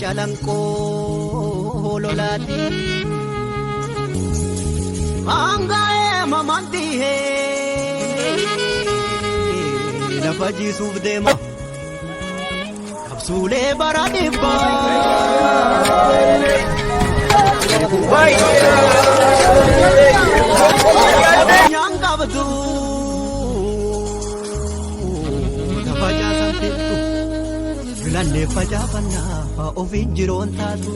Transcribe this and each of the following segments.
calanqoo lolaati angaa'ee mamantihee lafa jiisuuf deema kabsuulee bara dhibbaa nyaan qabdu lafa jaasan fiddu filannee facaafannaa ofiin jiroon taatu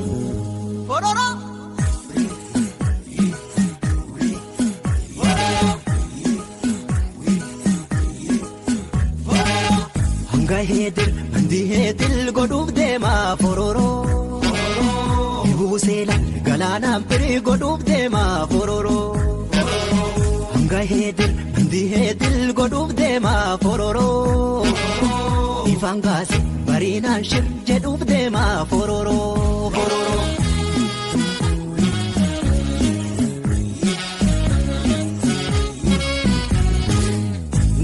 horora hanga heedir mandi heetil godhuuf deema fororoo buuseela galaanaan firii godhuuf deema fororoo hanga heedir mandi heetil godhuuf deema fororoo ifaan gaase bariinaan shir jedhuuf deema fororoo fororoo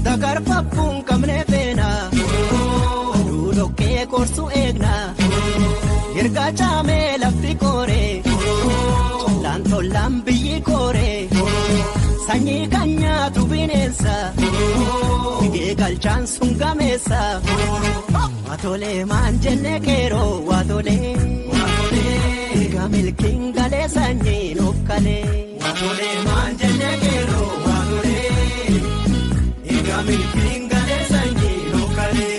dagarfaffuun qabnee feena duudhokkee korsu eegna erga caamee lafti kooree collaan tollaan biyyi kooree sanyii kan nyaatu bineensa dhigee galchaan sun gameessa waatolee maan jenne keeroo waatolee egaa milkiin galee sanyii nuuf kalee waatolee maan jenne keeroo waatolee egaa milkiin galee sanyii nuuf kalee.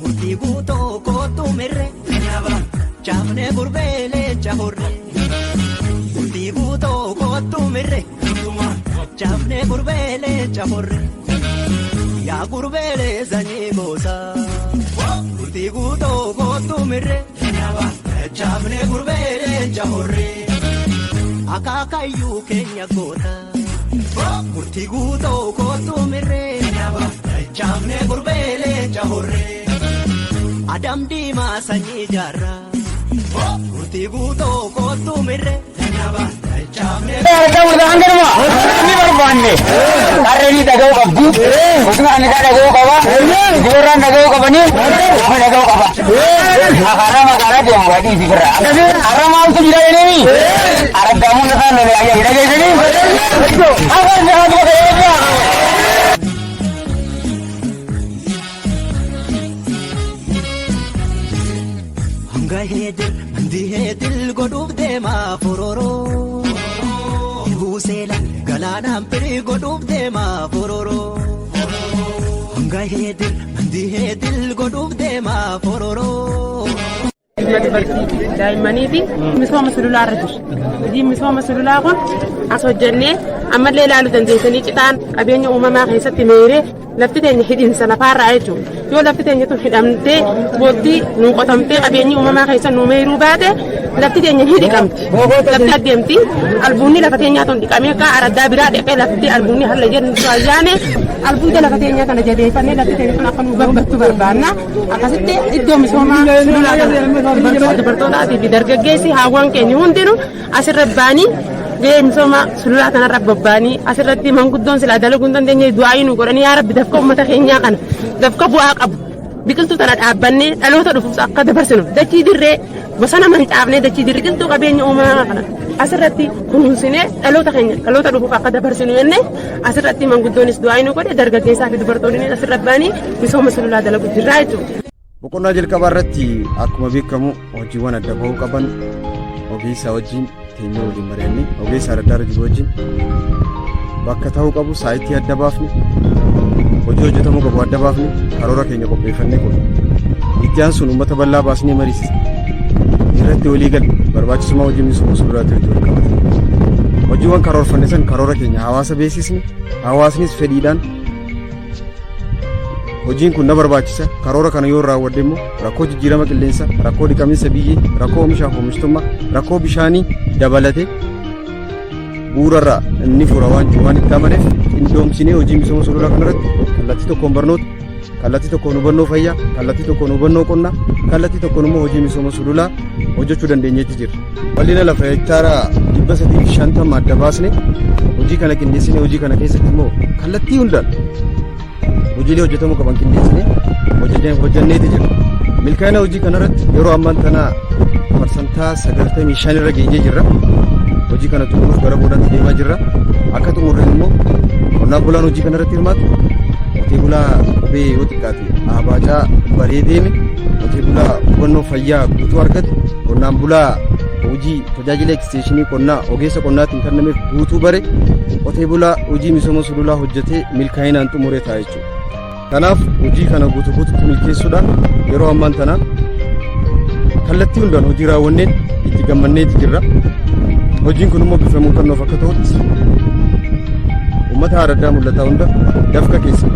Murtii guutoo kootu mirre caafne gurbeelee cahurre murtii guutoo kootu mirre caafne gurbeelee cahurre yaa gurbeelee sanyii goosaa murtii guutoo kootu mirre caafne gurbeelee cahurre akaakayyuu keenya goota murtii guutoo kootu mirre caafne gurbeelee cahurre adam diimaa sanyii jaarraa murtii guutoo kootu mirre caafne ni barbaanne qarreenii dhaga'uu qabdu mootummaan isaa dhaga'uu qaba ijoolleen dhaga'uu qabanii nama dhaga'uu qaba akaraa magaalaa deemu waadii fi birraa har'a maaltu jira jedhanii aragaamuun isaan lolee ayyaa dhageessanii afaan jahaatu bakka hanga heedir mandi heetil godhuuf deema fororoo buuseela galaanaan firii godhuuf deema fororoo hanga heedir mandi heetil godhuuf deema fororoo. daa'immaniifi misooma sululaa irra jiru. Hojii misooma sululaa kun as hojjennee ammallee ilaaluu dandeessanii citaan qabeenya uumamaa keessatti meeree lafti teenya hidhinsa lafaarraa jechuudha. Yoo lafti teenya tun hidhamtee booddee nuu qotamtee qabeenyi uumamaa keessa nuu meeruu baate lafti teenya ni dhiqamti. Lafti adeemti albuunni lafa teenyaa tun dhiqamee akka araddaa biraa dhiqee lafti albuunni halla jedhu ayyaane albuuta lafa teenyaa kana jabeeffannee lafti teenya tun akka nuu gambattu barbaanna. Akkasitti iddoo misoomaa sululaa dubartootaatii fi dargaggeessi haawwan keenya hundinuu asirratti baanii gahee misooma sululaa kanarra bobbaanii asirratti manguddoon silaa dalaguu hin dandeenye du'aa nu godhanii yaa rabbi dafka uummata keenyaa kana dafka bu'aa qabu biqiltuu tana dhaabbannee dhaloota dhufuuf akka dabarsinu dachii dirree bosona mancaafnee dachii dirree biqiltuu qabeenya uumamaa kana asirratti kunuunsinee dhaloota keenya dhaloota dhufuuf akka dabarsinu jennee asirratti manguddoonis du'aa nu godhe dargaggeessaa fi dubartoonni asirratti baanii misooma sululaa dalaguu jirraa jechuudha. Boqonnaa jalqabaa irratti akkuma beekamu hojiiwwan adda bahuu qaban ogeessa wajjin teenyee waliin mari'annee ogeessa adda addaa jiru wajjin bakka ta'uu qabu saayitii adda baafne hojii hojjetamuu qabu adda baafne karoora keenya qopheeffannee kun itti aansuun uummata bal'aa baasnee mariisisa irratti walii gal barbaachisummaa hojii misooma sululaatti hojii qabata hojiiwwan karoorfanne san karoora keenya hawaasa beeksisne hawaasnis fedhiidhaan hojiin kun na barbaachisa karoora kana yoo raawwadde immoo rakkoo jijjiirama qilleensa rakkoo dhiqamiinsa biyyee rakkoo oomishaaf oomishtummaa rakkoo bishaanii dabalate bu'uurarraa inni fura waan itti amaneef qindoomsinee hojii misooma sululaa kanarratti kallattii tokkoon barnoota kallattii tokkoon hubannoo fayyaa kallattii tokkoon hubannoo qonnaa kallattii tokkoon immoo hojii misooma sululaa hojjechuu dandeenyeetti jirra. Bal'ina lafa hektaara 350 adda baasne hojii kana qindeessinee hojii kana keessatti immoo kallattii hundaan hojiilee hojjetamuu qaban qindeessinee hojjanneeti jira. Milkaa'ina hojii kanarratti yeroo ammaan tana parsantaa 95 irra geenyee jirra. Hojii kana xumuruuf gara boodaatti deemaa jirra. Akka xumurreen immoo qonnaan bulaan hojii kanarratti hirmaatu qotee bulaa qubee yoo xiqqaate abaacaa baree deeme qotee bulaa hubannoo fayyaa guutuu argate qonnaan bulaa hojii tajaajila eksteeshinii qonnaa ogeessa qonnaatiin kennameef guutuu bare qotee bulaa hojii misooma sululaa hojjetee milkaa'inaan xumuree ta'a jechuudha. Kanaaf hojii kana guutuutti milkeessuudhaan yeroo ammaan tana kallattii hundaan hojii raawwanneen itti gammanneeti jirra. Hojiin kun immoo bifa muuxannoof akka ta'utti uummata adda mul'ataa hunda dafqa keessa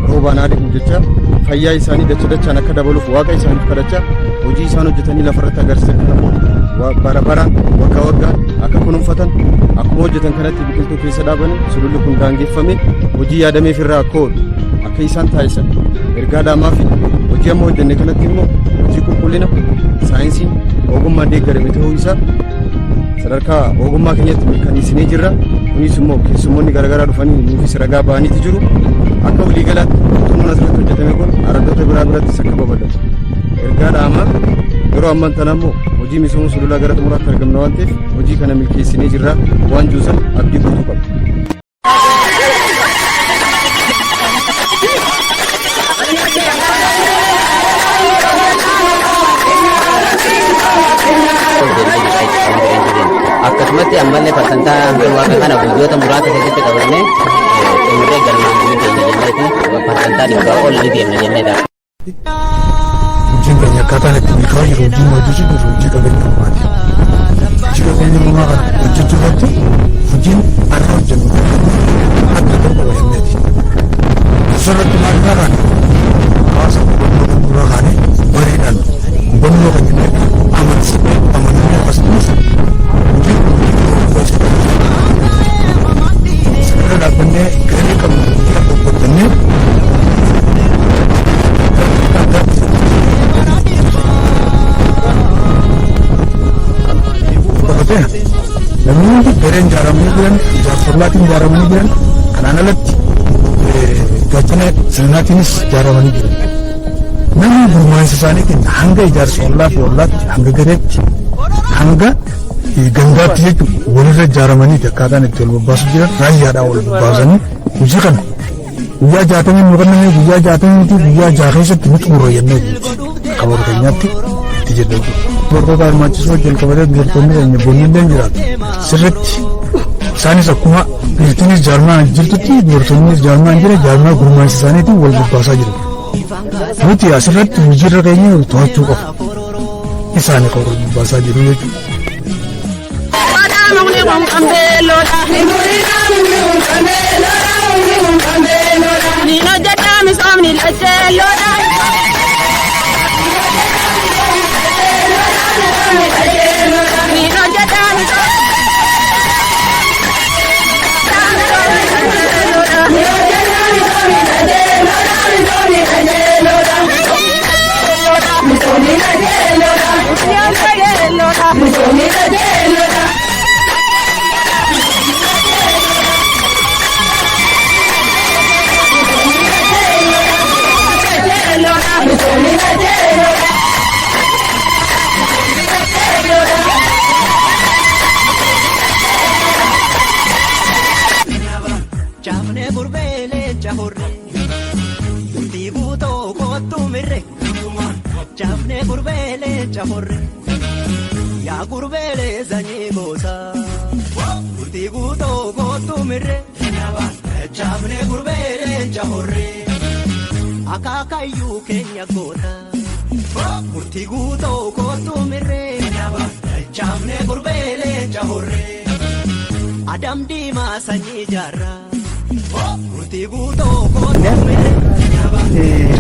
roobaan adeemu jecha fayyaa isaanii dachaan akka dabaluuf waaqa isaaniif kadhachaa hojii isaan hojjetanii lafarratti agarsiisan bara baraan waggaa waggaan akka kunuunfatan akkuma hojjetan kanatti biqiltuu keessa dhaabanii sululli kun daangeffame hojii yaadameef irraa akka oolu akka isaan taasisan ergaa dhaamaa fi hojii amma hojjenne kanatti immoo hojii qulqullina saayinsii ogummaa deeggarame ta'uu isaa sadarkaa ogummaa keenyatti mirkaneessinee jirra. Kunis immoo keessummoonni garaagaraa dhufanii nuufis ragaa ba'aniiti jiru. Akka waliigalaatti xumuruun asirratti hojjetame kun araddoota biraa birattis akka babal'atu ergaa dhaamaa yeroo ammaan tana immoo hojii misooma sululaa gara xumuraatti argamna waan ta'eef hojii kana milkeessinee jirra waan juusan abdii guutuu qabna. akkasumatti ammallee parsantaa waaqa kana guyyoota muraasa keessatti qabannee xumurree galmaan keenya jenneeti parsantaa dhibbaa ol ni deemna jenneedha. Hojiin keenya akkaataan itti milkaa'aa jiru hojiin hojjechuu jiru hojii qabeenya uumaati. Hojii qabeenya uumaa kana hojjechuu irratti hojiin har'a hojjennu adda tokko jenneeti. Asirratti maal taa'an hawaasa hubannoo dura kaanee bareedhaan hubannoo kan jennee amananii akkasumas seera dhaabbannee galii qabnu hojjennee namoonni gareen ijaaramanii jiran ijaarsolaatiin ijaaramanii jiran kanaan alatti gaachana sirnaatiinis ijaaramanii jiran namni gurmaa'insa isaaniitiin hanga ijaarsa ollaa fi ollaatti hanga gareetti hanga gandaatti jechuun walirra ijaaramanii akkaataan itti wal bobbaasu jiran raayyaadhaan wal bobbaasanii hojii kana guyyaa 60 nu kenname guyyaa 60 guyyaa 6 keessatti ni xumurra jennee akka bara keenyaatti itti jennee dubartoota hirmaachisuu jalqabatee dubartoonni keenya boonillee jiraatu sirriitti isaanis akkuma biirtiinis jaarmaan jirtutti dubartoonnis jaarmaan jira jaarmaa gurmaa'insa isaaniitiin wal bobbaasaa jiru. Nuti asirratti hojiirra keenya to'achuu qabu. Isaanii kan wal bobbaasaa jiru jechuudha. yaa gurbeelee sanyii goosaa murtii guutoo kootu mirre chaafne gurbeelee jahorree akaakayyuu keenya goota murtii guutoo kootu mirre chaafne gurbeelee jahorree adam diimaa sanyii jaarraa murtii guutoo kootu mirre.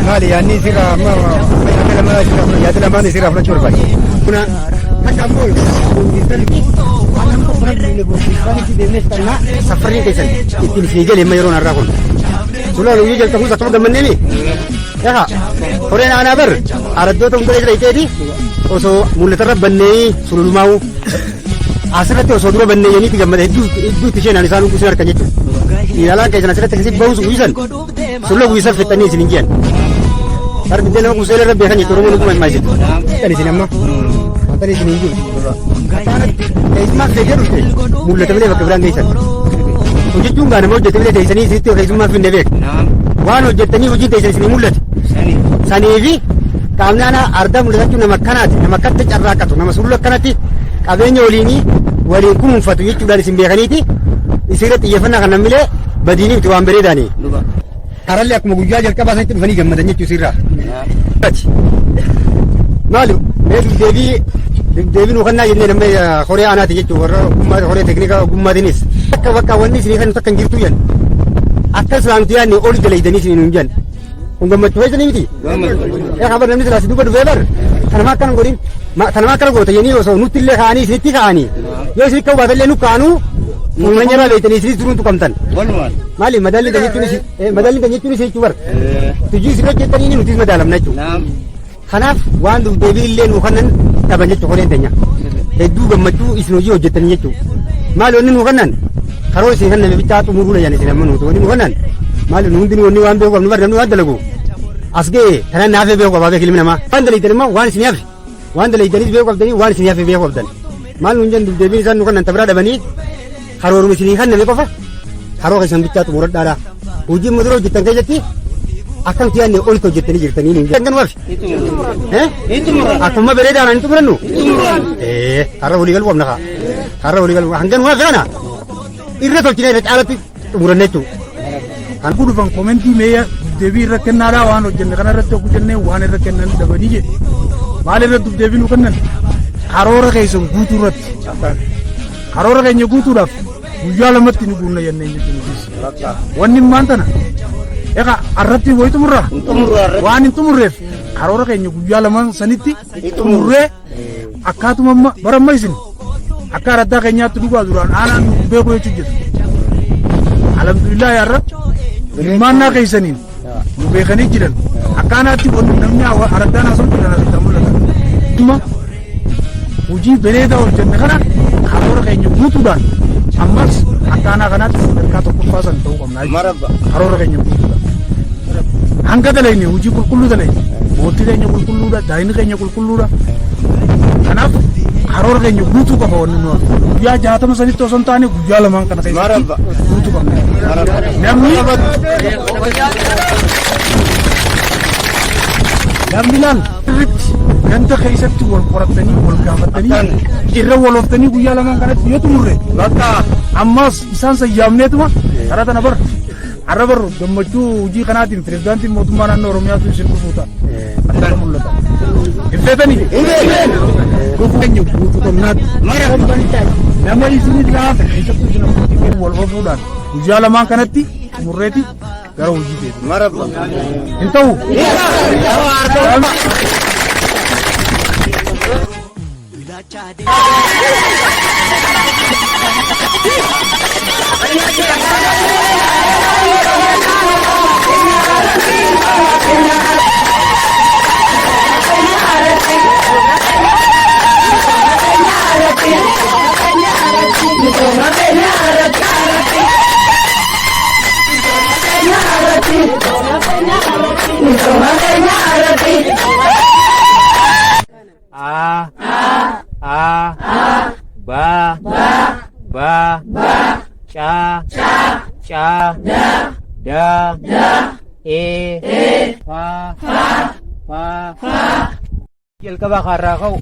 Maali yaadni sirraa amma yaada lamaan sirraa fudhachuu barbaade. Kuna safarri keessan ittiin fiigale amma yeroo narraa kun. Sulaan hojii jalqabuus akkuma gammanneemi. Yaha horeen aanaa bar araddoota hunda jira iteeti osoo mul'atarra bannee sululmaa'u asirratti osoo dura bannee yaniiti gammada hedduutti isheen ani isaan ugusin harkan jechuudha. Ilaalaan keessan asirratti akkasii bahus uwwisan sulla uwwisan fixanii isin hin jiran. Harbiddee nama kuuseela irra beekan jechuudha Oromoon dhuguma himaa jiru. Kan isin amma wantani isin hin jiru. Keessumaa feegee dhufte mul'ata malee bakka biraan geessan. Hojjechuun gaa nama hojjete malee teessanii isinitti keessummaa finne beek. Waan hojjettanii hojii teessan isin mul'ate. Saniifi qaamni ana ardaa mul'atachuun nama akkanaati nama akkatti carraaqatu nama sulula akkanatti qabeenya waliin kunuunfatu jechuudhaan isin beekaniiti isirratti xiyyeeffannaa kan nammilee badiinii miti waan bareedaani. Karallee akkuma guyyaa jalqabaa sanitti dhufanii gammadan jechuu isirraa. Maali deebii nu kannaa jennee namni horee aanaati jechuun warra ogummaa horee teeknikaa ogummaatiinis bakka wanni isinii kan takka hin jirtu yan akka islaamti yaadne ol dalaydanii isinii nuun jan kun gammachuu keessanii miti. Kabar namni silaasi duuba dhufee bar kanama akkana godhin kanama akkana goota yennii osoo nutti illee kaa'anii isinitti kaa'anii yoo isin ka'uu baatallee nu kaa'anuu uummanni irraa beektanii isinis turuun tuqamtan. Maali madaalli kan jechuun isii jechuu bar tujii isirra jettanii nutis madaalamna jechuudha. Kanaaf waan deebii illee nu kannan dhaban jechuudha horeen teenya hedduu gammachuu isin hojii hojjettanii jechuudha. Maali wanni nu kannan karoo isin kan nama bitaa xumuruudha yan isin amma nuti wanni nu kannan maali nu hundi wanni waan beeku qabnu bar namni waan dalagu as ga'e kanan naafee beeku qabaa beeku ilmi namaa waan dalaytan immoo waan isin hafe waan dalaytanis beeku qabdanii waan isin hafe beeku qabdan maal nu jan deebiin isaan nu kannan tabiraa dhabanii karooruma isinii kanname qofa karoo keessan bichaa xumuradhaadha hojii mudura hojjettan keessatti akkam tiyaanne olitti hojjettanii jirtanii ni kan wafi akkuma bareedaadhaan hin xumurannu har'a walii galuu qabna har'a walii galuu hangan waa kana irra tolchine irra caalatti xumuranne jechuudha. Kan kun dhufan komentii meeyya deebii irra kennaadhaa waan hojjenne kana irratti hojii jennee waan irra kennan dhabanii jedhe maal irratti deebii nu kennan karoora keessan guutuu irratti karoora keenya guutuudhaaf guyyaa lamatti ni guunna jennee jechuudha. Wanni maan tana egaa arratti wayi xumurraa waan hin xumurreef karoora keenya guyyaa lamaan sanitti xumurree akkaatuma amma baramma isin akka araddaa keenyaatti dhugaa duraan aanaan beeku jechuu jiru. Alhamdulillah yaarra hirmaannaa keessaniin nu beekanii jiran akkaanaatti wanni namni araddaan haasoo jiran asitti mul'ata. Dhuma hojii bareedaa hojjenne kana karoora keenya guutuudhaan ammas akkaanaa kanaatti sadarkaa tokkoffaa san ta'uu qabna. Karoora keenya guutuudhaan hanga dalayne hojii qulqulluu dalayne boottii keenya qulqulluudha daa'imni keenya qulqulluudha. Kanaaf karoora keenya guutuu qaba wanni nu guyyaa 60 sanitti osoo hin taane guyyaa lamaan kana keessatti guutuu qabna. Namni laal ganda keessatti wal qoratanii wal gaafatanii irra wal oftanii guyyaa lamaan kanatti yoo xumurre ammas isaan sayyaamneetuma karaa tana bar har'a bar gammachuu hojii kanaatiin pirezidaantiin mootummaa naannoo Oromiyaatu isin dhufuuta akka mul'ata. Ifeetanii dhufuu keenya guutuu qabnaatti nama isinii laafa keessattuu isin wal ofuudhaan guyyaa lamaan kanatti xumurreeti gara hojii deebiin. Hin ta'u. Jalqaba karraa ka'u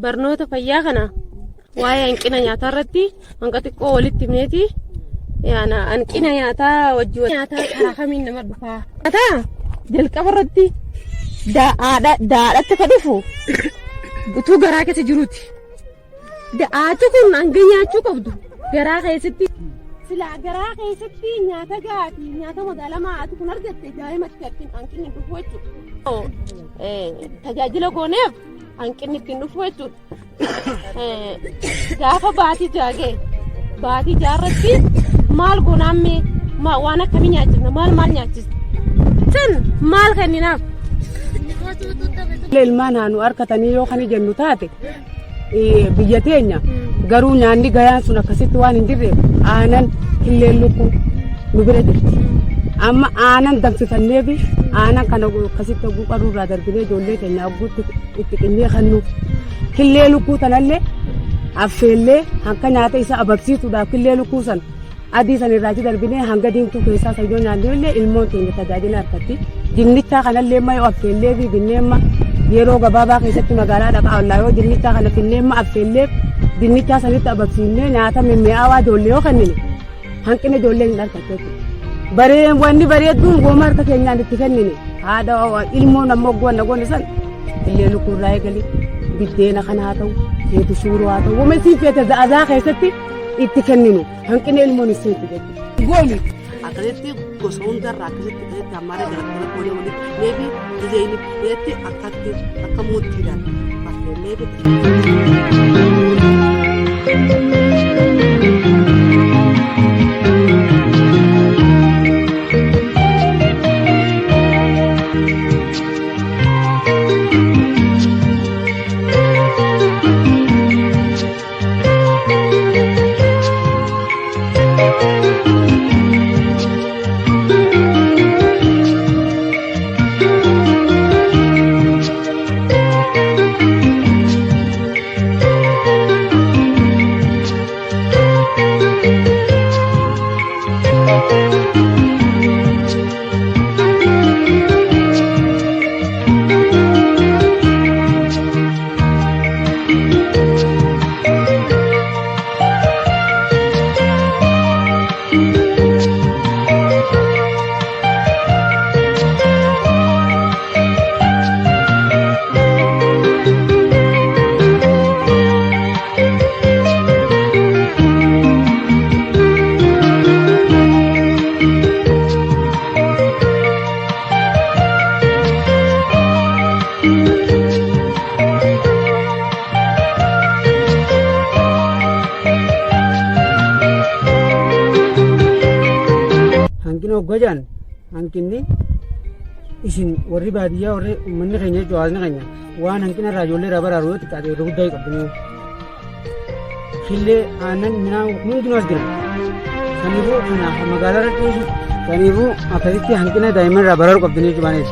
barnoota fayyaa kana waa'ee hanqina nyaataa irratti hanga xiqqoo walitti himneeti yaana hanqina nyaataa wajjin nyaataa karaa kamiin nama dhufaa nyaataa jalqaba irratti daadhatti ka dhufu utuu garaa keessa jiruuti daadhi kun hanga nyaachuu qabdu garaa keessatti silaa garaa keessatti nyaata gaarii nyaata madaalamaa kun argatte daa'imatti hanqinni dhufu jechuudha tajaajila gooneef hanqinni ittiin dhufu jechuudha gaafa baatii jaagee baatii jaarratti maal goonamme waan akkamii nyaachifna maal nyaachifna san maal kenninaaf ilmaan haanu harkatanii yoo kan jennu taate biyya teenya garuu nyaanni gayaan sun akkasitti waan hin jirreef aanan killeen lukkuu nu bira jirti amma aanan damsifannee fi aanan kana akkasitti oguu qaruurraa darbinee ijoollee keenya oguutti itti qinnee kannuuf killee lukkuu tanallee affeellee hanga nyaata isa ababsiisuudhaaf killee lukkuu san adii san irraachi darbinee hanga diimtuu keessaa sayyoo nyaannee ilmoon keenya tajaajila harkatti dinnichaa kanallee amma yoo affeellee fi binneemma yeroo gabaabaa keessatti magaalaa dhaqaa ollaa yoo dinnichaa kana finneemma affeellee dinnichaa sanitti ababsiifnee nyaata mimmi'aawaa ijoollee yoo kennine hanqina ijoollee hin argatte wanni bareedduun gooma harka keenyaan itti kennine haadha ilmoon ammoo oggoon goone san illee lukkuurraa eegalee biddeena kana haa ta'u seetu suuroo haa ta'u wama isiin feete za'azaa keessatti itti kenninu hanqina ilmoon isheetti jechuudha. Gooni akkasitti gosa hundarraa akkasitti akkasitti ammaaree garaagara goonee walitti neefi dizaayinii fideetti akka moottiidhaan affeellee hanqina hoggajan hanqinni isin warri baadiyyaa warri uummanni keenya jechuun hawaasni keenya waan hanqina irraa ijoollee irraa baraaru yoo xiqqaate yeroo guddaa qabdanii killee aannan midhaan hundinuu as jira kaniifuu kanaaf magaalaa irra dhiyeessu kaniifuu akkasitti hanqina daa'imman irraa baraaru qabdanii jechuudha baanees.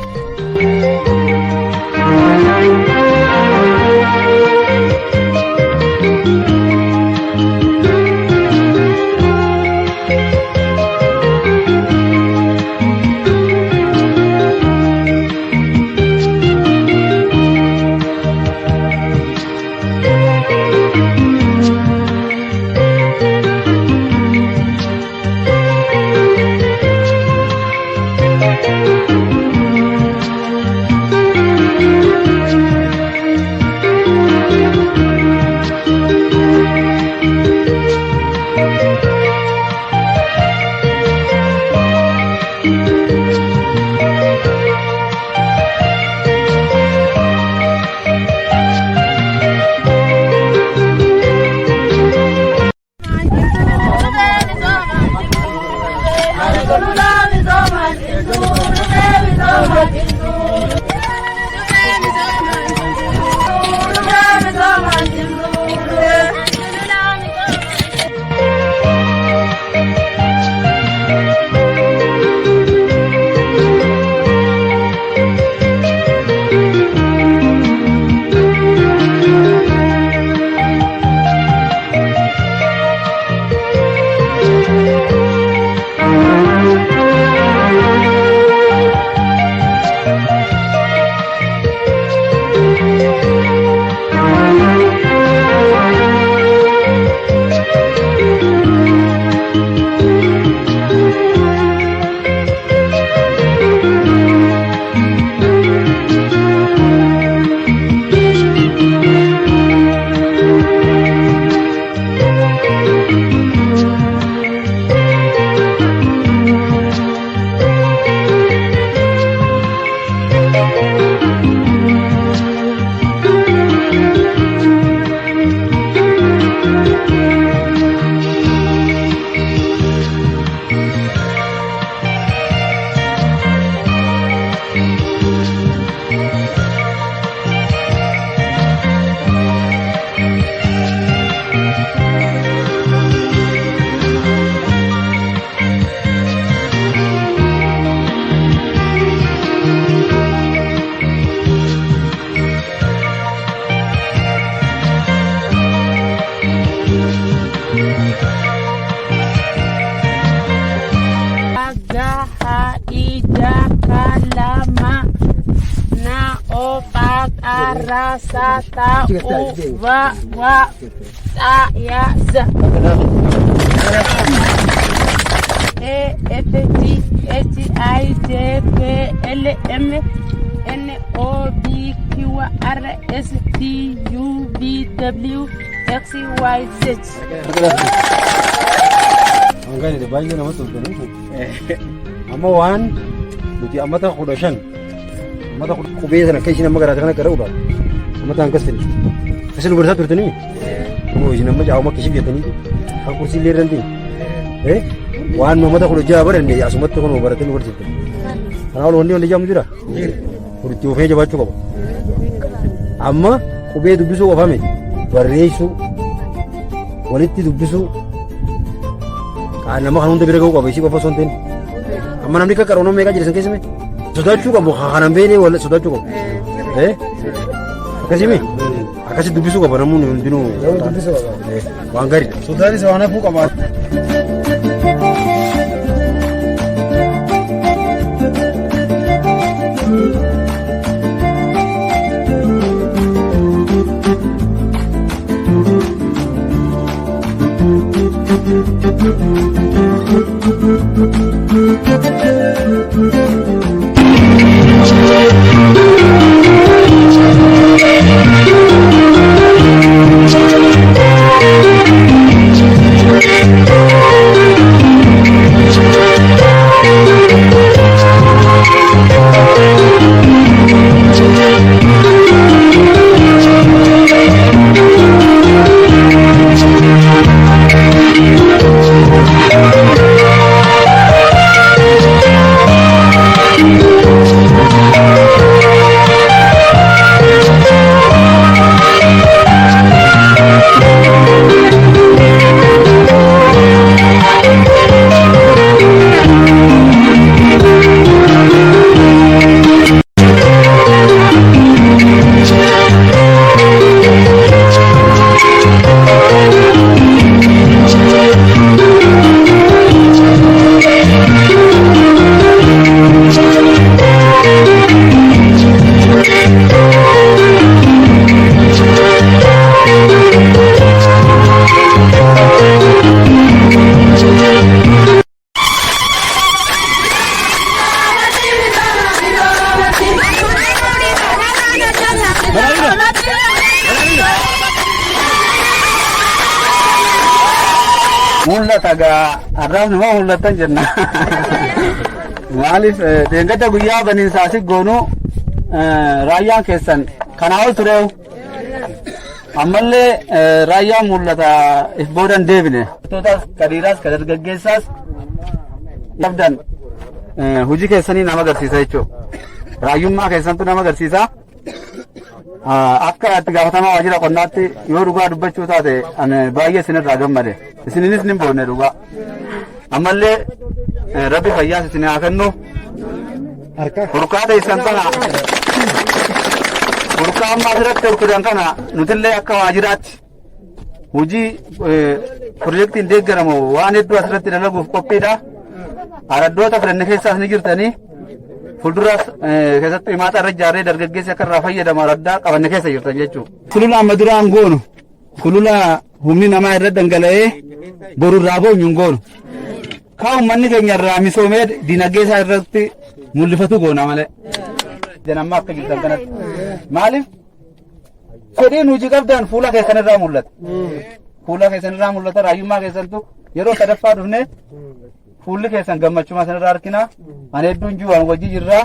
Sata uwa wa ta ya za E F G H I J K L M N O B Q R S T U V W X Y Z. Angani de bayi nama tu kan? Amma wan, buti amma tak kuda shan, amma tak kuda sana kaisi nama kerana kerana kerana udah. Mata angkas tadi. Asal bersatu berarti ni. Oh, ini nama jauh mak kisah dia tadi. Aku kursi lihat nanti. Wan mama tak kuda jawab dan dia asumat tu kan berarti ni berarti. Kalau orang ni jam tu dah. Kuda tu faham jawab cukup. Amma kube tu bisu apa ni? Berisu. Wanita tu bisu. Nama kanun tu berapa kau bisi apa sonten? Amma nampak kerana mereka jadi sengkes ni. Sudah cukup bukan kanam bini, wala sudah cukup. Kasih mi, akasih dubisu ka bana mun dinu. Dubisu ka. Wangari. Sudari sawana fu ka ba. mul'ata gaa arraas nama mul'atan jenna. Maaliif deengada guyyaa baniinsaasi goonu raayyaan keessan kanaa ol tureewu. Ammallee raayyaan mul'ata if boodan deebine. Tootaas kadiiraas ka dargaggeessaas qabdan hojii keessanii nama agarsiisa jechuudha. Raayyummaa keessantu nama agarsiisa. Akka itti gaafatamaa waajjira qonnaatti yoo dhugaa dubbachuu taate baay'ee isinirraa gammade. Isininis ni boonne dhugaa. Ammallee rabbi fayyaas isin haa kennu. Furkaa teessan kana furkaa amma asirratti hirkudan kana nutillee akka waajjiraatti hojii pirojektiin deeggaramu waan hedduu asirratti dalaguuf qophiidha. Araddoota filanne keessaas ni jirtanii. Fuulduras keessattuu himaata irra ijaarree dargaggeessi akka irraa fayyadamu araddaa qabanne keessa jirtan jechuudha. Sulula amma duraan goonu sulula humni namaa irra dhangala'ee borurraa boonyu hin goonu. Kaa uummanni keenya irraa misoomee dinagdee isaa irratti mul'ifatu goona malee. Janammaa akka jirtan kanatti. Maaliif? Fedhiin hojii qabdan fuula keessan irraa mul'ata. Fuula keessan irraa mul'ata raayyummaa keessantu yeroo sadaffaa dhufne fuulli keessan gammachummaa sanarraa argina. Ani hedduun jiruun wajji jirra.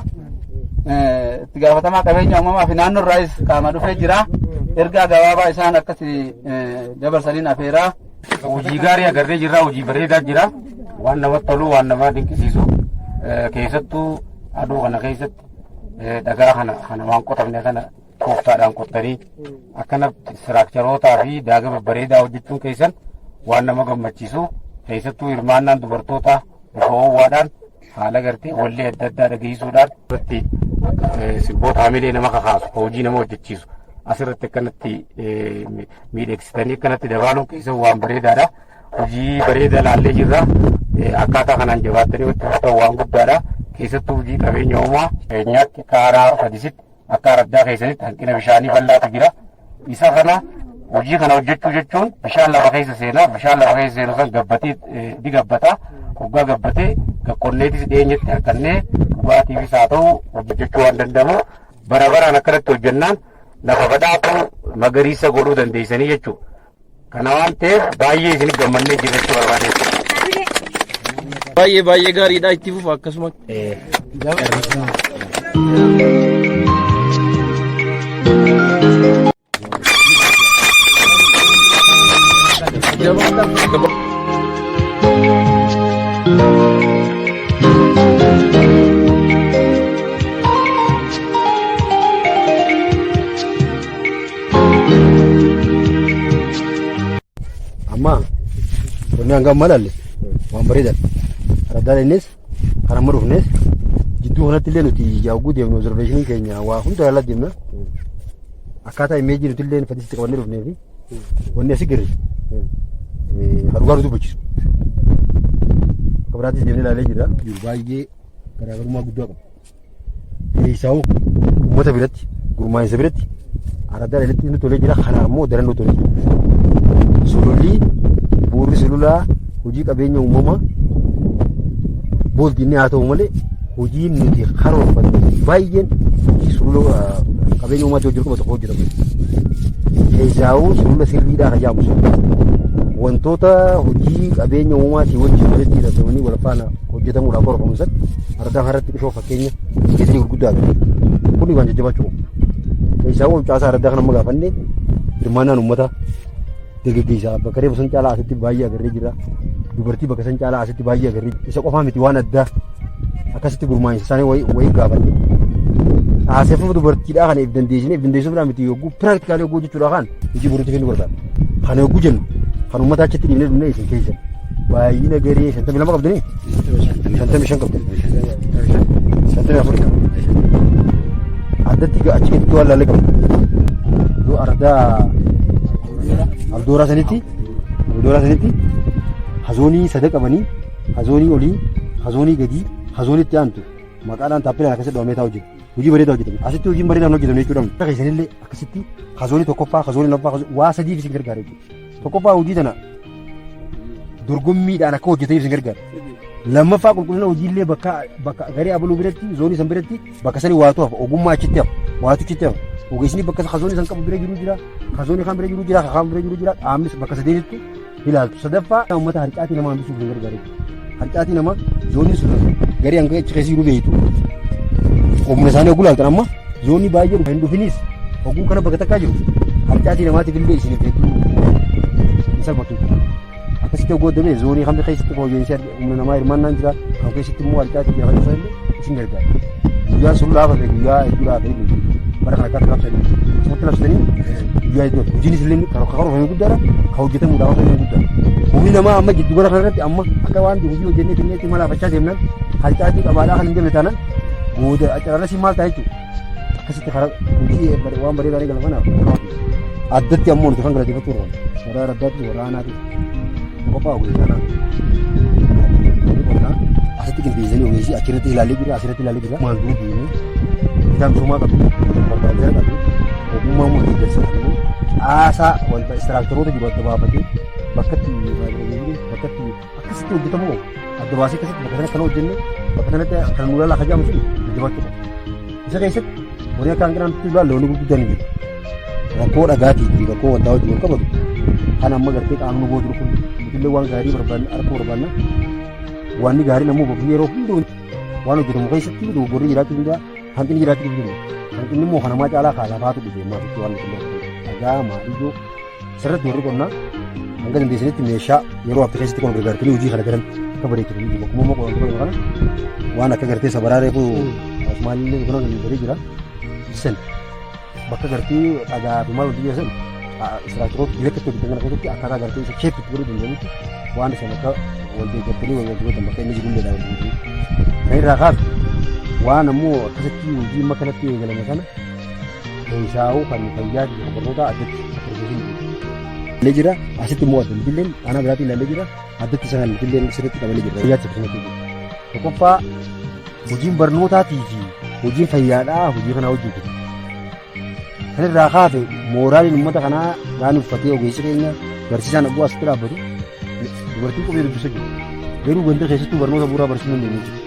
Itti gaafatamaa qabeenya uumamaa fi naannoo irraas qaama dhufee jira. Ergaa gabaabaa isaan akkasii dabarsaniin afeeraa. Hojii gaarii agarree jirra. Hojii bareedaa jira. Waan namatti tolu, waan nama dinqisiisu. Keessattuu aduu kana keessatti dhagaa kana waan qotamne kana tooftaadhaan qottanii akkana istiraakcharoota fi daagaa babbareedaa hojjechuun keessan waan nama gammachiisu. Keessattuu hirmaannaan dubartoota bifa ho'aadhaan haala gartee wallee adda addaa dhageessisuudhaan irratti sirboota hamilee nama kakaasu hojii nama hojjechiisu asirratti akkanatti miidhagsitanii akkanatti dabaaluun keessa waan bareedaadha. Hojii bareedaa laallee jirra. Akkaataa kanaan jabaattanii walitti fudhatan waan guddaadha. Keessattuu hojii qabeenya uumaa nyaatti kaaraa sadisitti akka araddaa keessanitti hanqina bishaanii bal'aatu jira. Isa kana hojii kana hojjechuu jechuun bishaan lafa keessa seenaa bishaan lafa keessa seenu san gabbatee di gabbata hoggaa gabbatee qonneetis dhiyeenyatti harkannee dhugaatiifis haa ta'u hojjechuu waan danda'amu bara baraan akkanatti hojjennaan lafa badhaatu magariisa godhuu dandeessanii jechuudha. Kana waan ta'eef baay'ee isin gammannee jirachuu barbaadeessa. Baay'ee gaariidha itti fufa akkasuma. Amma wanni hangam malalle waan bareedan aradaan innis kan amma dhufnes jidduu kanatti illee nuti yaa'uu deemnu observeeshinii keenya waa hunda yaalaa deemna akkaataa imeejii nuti illee fadhiisitti qabannee dhufnee fi wanni asii girri harugaa nuti bulchisu akka biraattis deemnee ilaalee jira baay'ee garaagarummaa guddaa qaba. Isaa'u uummata biratti gurmaa'insa biratti aradaan illee nu tolee jira kana ammoo daran nu tolee jira. Sululli buurri sululaa hojii qabeenya uumamaa booldiinni haa ta'u malee hojiin nuti karoorfanne baay'een sulula qabeenya uumaatti hojii qaba tokko hojjetama. Keessaawuu sulula sirriidhaa kan jaamu wantoota hojii qabeenya uumaatii wajjin walitti hidhatamanii wal faana hojjetamuudhaaf karoorfamu san aradaan harratti dhufoo fakkeenya geejjiba gurguddaadha. Kuni waan jajjabaachuu qabu. Keessaawuu caasaa araddaa kana amma gaafanne hirmaannaan uummataa dargaggeessaa bakka reefu san caalaa asitti baay'ee agarree jira. Dubartii bakka san caalaa asitti baay'ee agarree isa qofaa miti waan addaa akkasitti gurmaa'insa isaanii wayii gaafanne. Haaseffama dubartiidhaa kana if dandeessuudhaan miti yogguu piraaktikaalii yogguu jechuudha kan hojii boruutti kennu barbaada. Kana yogguu jennu kan uummata achitti dhiibnee dhumnee isin keessan baay'ina garee 52 qabdanii 55 qabdanii 54 addatti achi keessatti waan laallee qabdu. Yoo ardaa Abdooraa sanitti hazoonii sada qabanii hazoonii olii hazoonii gadii hazoonitti aantu maqaadhaan taappilaan akkasitti dhoomee taa'u jira. Hojii bareedaa hojjetame. Asitti hojiin bareedaan hojjetame jechuudha. Akka isinillee akkasitti hazoonii tokkoffaa hazoonii lammaffaa waa sadiif isin gargaara jechuudha. Tokkoffaa hojii tana dorgommiidhaan akka hojjetaniif isin gargaara. Lammaffaa qulqullina hojiillee bakka garee abaluu biratti zoonii san biratti bakka sanii waatu hafa ogummaa achitti hafa waatu achitti hafa. Ogeessni bakka hazoonii san qabu bira jiru jira hazoonii kan bira jiru jira kan bira jiru jira qaamnis bakka sadeetitti ilaaltu. Sadaffaa uummata harcaatii namaa hambisuuf ni gargaaru. Harcaatii namaa zoonii sun garii hanga achi keessii beeytu. Humna isaanii oguu laaltan amma zoonii baay'ee dhufa hin dhufinis oguu kana bakka takkaa jiru. Harcaatii namaatiif illee isiniif hedduu hin salphatu. Akkasitti oguu addabee zoonii hamda keessatti fooyyeensi humna namaa hirmaannaan jira. Kan keessatti immoo harcaatii jira fayyisa illee isin gargaara. Guyyaan sun laafate guyyaa hedduu laafate bara kana akka labsanii isatti labsanii guyyaa hedduu hojiinis illee karoora guddaadha kan hojjetamuudhaaf hojii guddaadha. Humni namaa amma giddu gala kanarratti amma akka waan hojii hojjennee kenneetti mala afachaa deemnaan harcaatii qabaadhaa kan hin deemne taanaan booda acararrasi maal ta'a jechuudha. Akkasitti karaa hojii waan bareedaa galan kanaaf addatti ammoo nuti kan galateeffatu warra warra addaatti waraanaati qophaa godhe kanaan asitti qindeessanii ogeessi achirratti ilaalee jira asirratti ilaalee jira maal dura deemee kitaabsummaa qabu barbaachisaa qabu ogummaa immoo deeggarsa qabu haasaa wanta istiraaktaroota jiru adda baafatee bakkatti akkasitti hojjetamu adda baasee akkasitti bakka sana kana hojjenne bakka sanatti kan nu laalaa hajaamu sun jajjabaachuu qaba. Isa keessatti warri akka hanqinaan nutti ilaalle wanni gurguddaan hin jiru. Rakkoo dhagaatii fi rakkoo wantaa wajjin wal qabatu kan amma gartee qaamni booda kun nutillee waan gaarii barbaanna arkoo barbaanna waan gaarii namuu boqonnee yeroo hunduu waan hojjetamu keessatti dogoggorri jiraachuu danda'a hanqinni jiraachuu danda'a. Hanqinni immoo kanamaa caalaa kaalafaatu dhufe maatiitti waan nuti dhagaa maaliyyoo sirriitti warri qonnaa hanga dandeessanitti meeshaa yeroo hafte keessatti kan gargaartanii hojii kana galan akka bareechitanii bakkuma immoo qorantu kana waan akka gartee sabaraaree kun asmaallee kun kan baree jira san bakka gartee dhagaa fi maal hojii san istiraaktaroota direektii hojjetan kana keessatti akkaataa gartee isa sheepitti godhuu danda'anitti waan isa bakka wal deeggartanii wal wajjibatan bakka inni jirullee daawwatanii kan irraa kaasu waan ammoo akkasitti hojii amma kanatti eegalame kana keessaa'uu kan fayyaa fi barnoota addatti illee jira asitti immoo adda illeen aanaa biraatti ilaallee jira addatti isa kan illeen sirriitti qabalee jira fayyaatti akkasumatti tokkoffaa hojiin barnootaatii fi hojiin fayyaadhaa hojii kana hojjetu kan irraa kaase mooraaliin uummata kanaa gaan uffatee ogeessi keenya barsiisaan abbuu asitti dhaabbatu dubartii qubee dubbisa jiru garuu ganda keessattuu barnoota bu'uuraa barsiisuu hin dandeenye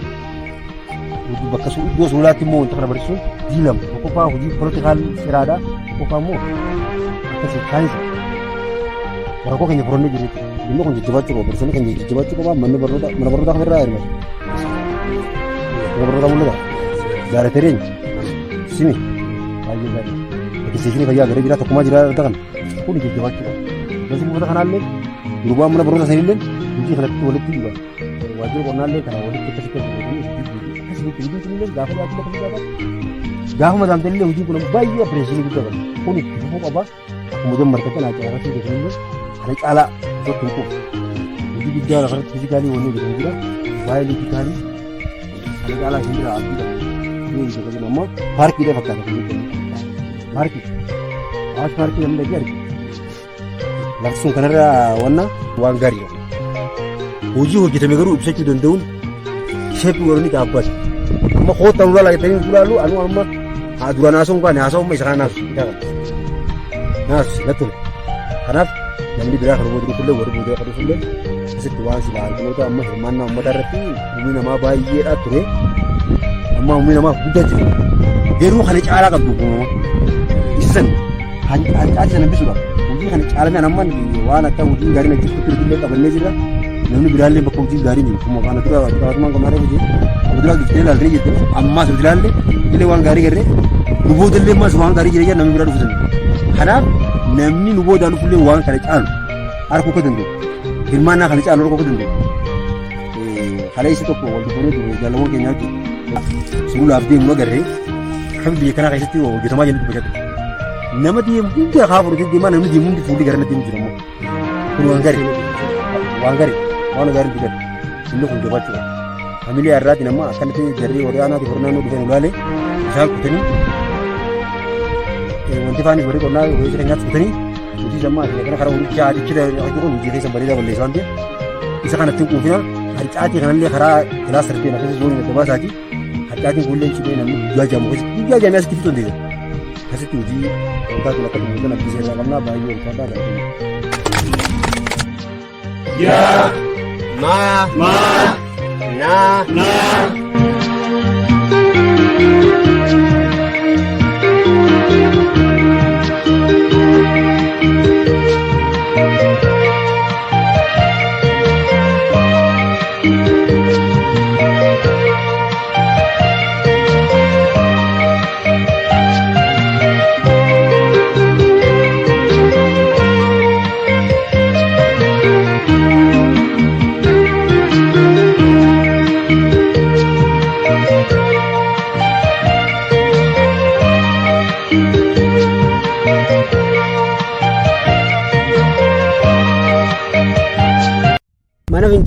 bakka iddoo suulaatti immoo wanta kana barsiisuun diilama tokkoffaa hojii poolitikaal siraadhaa tokkoffaa immoo akkasii kaanisa rakkoo keenya furannee jiru dhimma kun jajjabaachuu qaba barsiisonni keenya jajjabaachuu qaba mana barnootaa kamirraa hirmaatu mana barnootaa mul'ata gaaratereenya simi baay'ee gaarii ekisteeshinii fayyaa garee jira tokkummaa jira irra kan kun jajjabaachuu qaba barsiisonni uummata kanaallee durbaan mana barnootaa sanillee hojii kanatti walitti dhiba waajjira qonnaallee kana walitti akkasitti gaafa masaamtanii hojii kun baay'ee pireeshinii guddaa qaba kun itti fufuu qaba akkuma jammarta kana caarrachuu keessanillee kana caalaa tokko hin qabu hojii guddaa lafarratti fiizikaalii wanni hojjetan jira baay'ee kana caalaa isin jira abdii qaba ammoo paarkiidha fakkaata kan jedhamu paarkii namni dhagee argina lafti sun kanarra waan gaariidha hojii hojjetame garuu ibsachuu danda'uun sheepi warri dhaabbata amma koota nu lala jetanii ilaalu anu amma duraan haasawuun kaane haasawummaa isa kana naasu naasu lattule kanaaf namni biraa kan booda dhufullee warri booda kan dhufullee asitti waan silaa arginoota amma hirmaannaa uummataa irratti humni namaa baay'eedha ture amma humni namaa guddaa jira garuu kana caalaa qabdu kunuuma isisan hancaati sana bisuudha hojii kana caalamee amman waan akka hojii gaarii najjiftutti illee qabannee jirra namni biraallee bakka hojii gaarii jiru kuma kana dura qabatuma qonnaa hojii dura giftee ilaaltee jirtu ammaas ilaalle illee waan gaarii garree nu boodallee ammaas waan gaarii jira namni biraa dhufu kanaaf namni nu boodaan dhufullee waan kana caalu harkuu akka danda'u hirmaannaa kana caalu harkuu akka danda'u kaleessi tokko wal dubbannee jiru jaalamoon keenyaa jiru suulaaf deemu agarree kan biyya kanaa keessatti hojjetamaa jennutti bashatu nama deemu hundi haa fudhatee deemaa namni deemu hundi fuulli gara natti hin jiru ammoo kun waan gaarii waan gaarii digan inni kun jabaachuu familia irraati nama akkanatti jarri warri aanaati hornaannoo dhufan ulaalee isaan kutanii wanti faanis warri qonnaa hojii jireenyaatti kutanii hojii sammaa kana karaa hojii aadichira hojii kun hojii keessan bareedaa balleessaa waan ta'eef isa kanatti hin quufina harcaatii kanallee karaa kilaas sarfeen akkasii zoonii adda baasaati harcaatiin kuullee cibee namni guyyaa jaamu guyyaa jaamee asitti fixuu dandeessa akkasitti hojii wantaa kun akka dhumuutan abdiisee irraa qabnaa baay'ee ulfaataa dha. Ya, ma, na.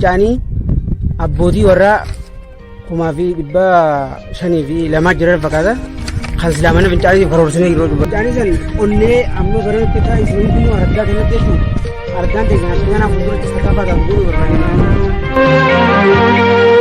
fincaanii abbootii warraa 5,500 jiran fakkaata. Kan silaa mana fincaanii karoorsanii yeroo dubbatu. Fincaanii san ollee ammoo gara itti isin hundinuu argaa kanatti jechuudha. Argaan ta'e sana kanaaf fuuldura keessa kaafaa kan gurguru barbaadanii.